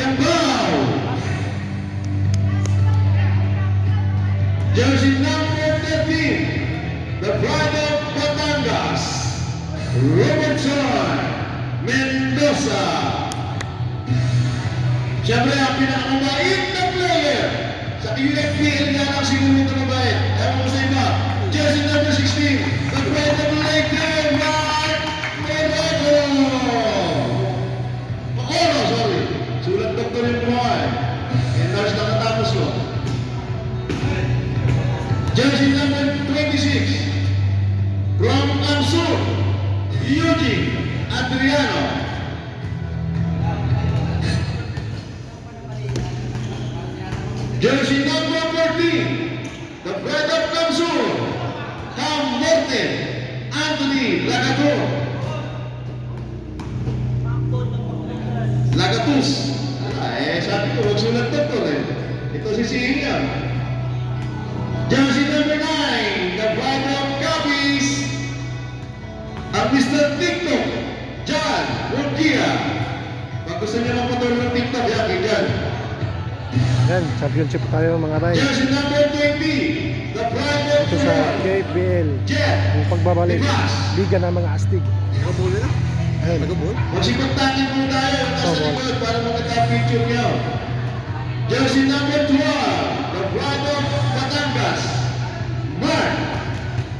Yambao. Jersey number 13, the pride of Batangas, Robertson Mendoza. Siyempre ang pinakamabait na player sa UFPL nga lang siguro ito mabait. Ewan ko sa iba. Jersey number 16, the pride of Laker, Mark Moreno. Maoro, sorry. Sulat doktor yung buhay. And nurse nakatapos ko. Jersey number 26, from Ansur, Eugene Adriano. Jersey number 14, the pride of Ansur, Cam Morten Anthony Lagator. Lagatus. Sabi ko, wag sulat doktor eh. Ito si Sihingan. Jersey number 9, the pride of Capiz, ang Mr. TikTok, John Urquia. Pag gusto niya magpatuloy ng TikTok, yan, John. Yan, championship tayo mga bay. Jersey number 20, the pride of Ito sa KFBL, yung pagbabalik, liga ng mga astig. Nagabuli na? Ayun. Nagabuli? Magsipagtakin po tayo, nasa likod para magka-picture niyo. Jersey number 12, the pride of Batangas, Mark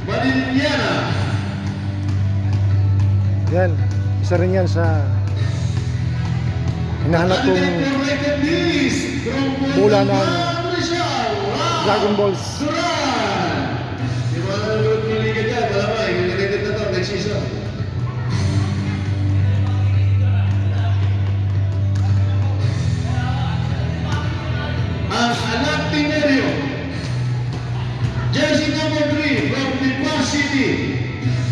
Maniliana. Yan, isa rin yan sa hinahanap kong bola ng Dragon Balls. Di ba nanonood ng liga dyan? Malamang, related na ito, next season. Ang anak Tinerio, jersey number 3 from Lipa City.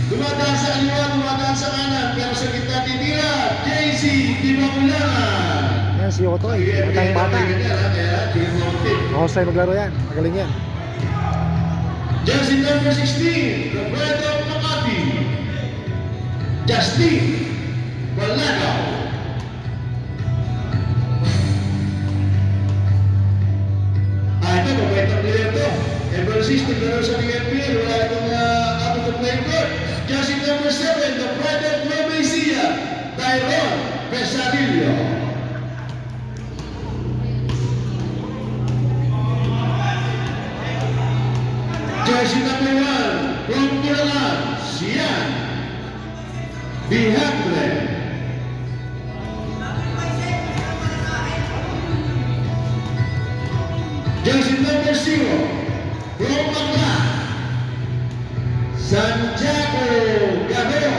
Dumadaan sa aliwa, dumadaan sa kanan, pero sa gitna titira, JC Dimamulangan. Yan si Otoy, batang bata. Mahusay maglaro yan, magaling yan. Jersey number 16, the pride of Makati, Justin Balagaw. Ito, mabait ang player to. Ever since naglaro sa PNPL, wala itong out of the playing court. Jersey number 7, the pride of Nueva Ecija, Tyrone Pesadillo. Jersey number 1, from Bulacan, Sian Bihakle. Jersey number 0, from Magla, Santiago Gadeo.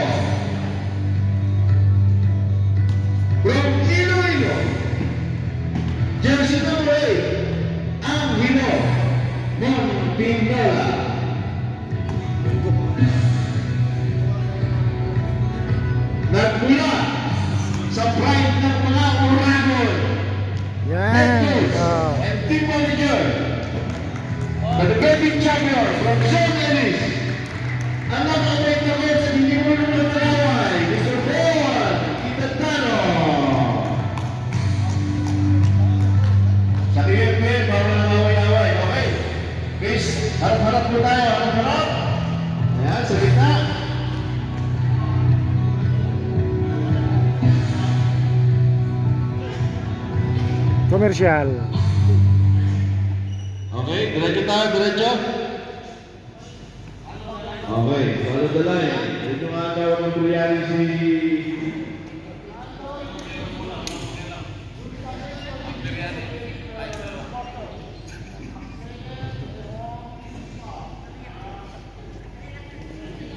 From Iloilo, jersey number 8, Angelo Montpinola. Nagmula sa pride ng mga Oragon, Yan. and team manager, the defending champion from Zone Ellis, ang nakabait na ko sa hindi mo nung naglalaway, Mr. Bowan Itatano. Sa KFPL, bawal na away-away. Okay. Please, harap-harap po tayo. Harap-harap. Ayan, sa gitna. Komersyal. Okay, diretso tayo, diretso. Okay, follow the line. Ito nga tawag ng kuryari si...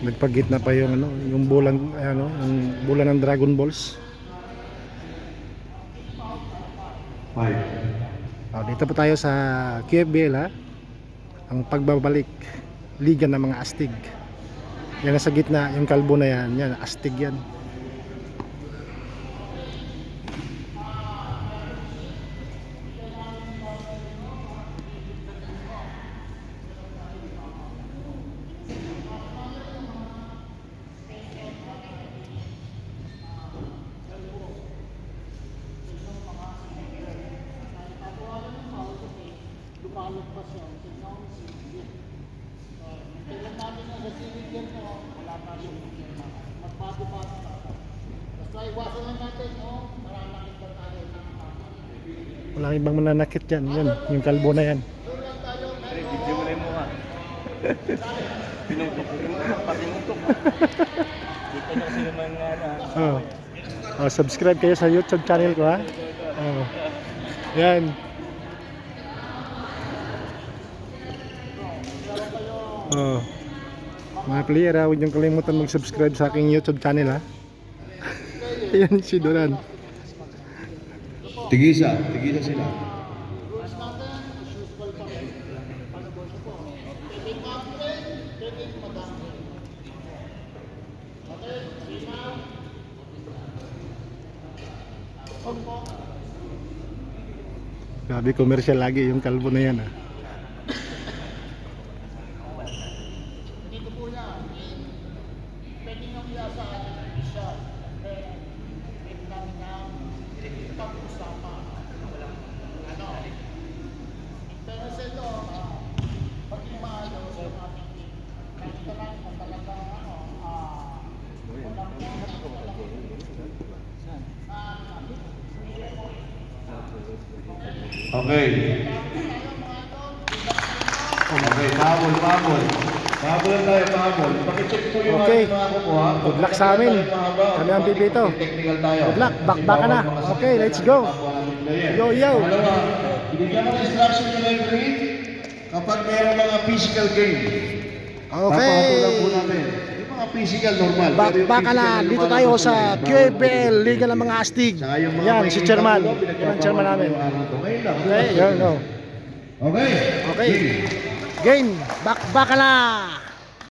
Nagpagitna pa yung ano, yung bulan yung bulan ng Dragon Balls. Dito po tayo sa QFBL ha. Ang pagbabalik liga ng mga astig. Yan sa gitna, yung kalbo na yan, yan astig yan. Walang ibang mananakit dyan. Yan, yung kalbo na yan. Video mo na yung mukha. Pinutok ko. Patinutok. Dito na kasi naman nga na. Oh. Oh, subscribe kayo sa YouTube channel ko ha. Oh. Yan. Oh. Mga player ha, huwag niyong kalimutan mag-subscribe sa aking YouTube channel ha. Yan si Duran. Tigisa sila. Grabe commercial lagi yung kalbo na yan ha. Okay. Okay, pabol. Pabol tayo, pabol. Pakicheck po yung Okay. ating mga kukuha. Good luck sa amin. Kami ang pipito. Technical tayo. Good luck. Bakbakan na. Okay, let's go. Yo, yo. Pangalawa, binigyan mo ng instruction yung referee kapag mayroong mga physical game. Papahatulan po Okay. namin. Yung mga physical normal. Pero yung Bakbakan na. physical, Dito yung tayo mga sa bawal QFL, po. Liga ng mga Astig. Saka yung mga Yan, may si Chairman. impact, Yan ang chairman namin. Ngayon lang. Okay, yun, no. Okay. Okay. Game. Bakbakan na.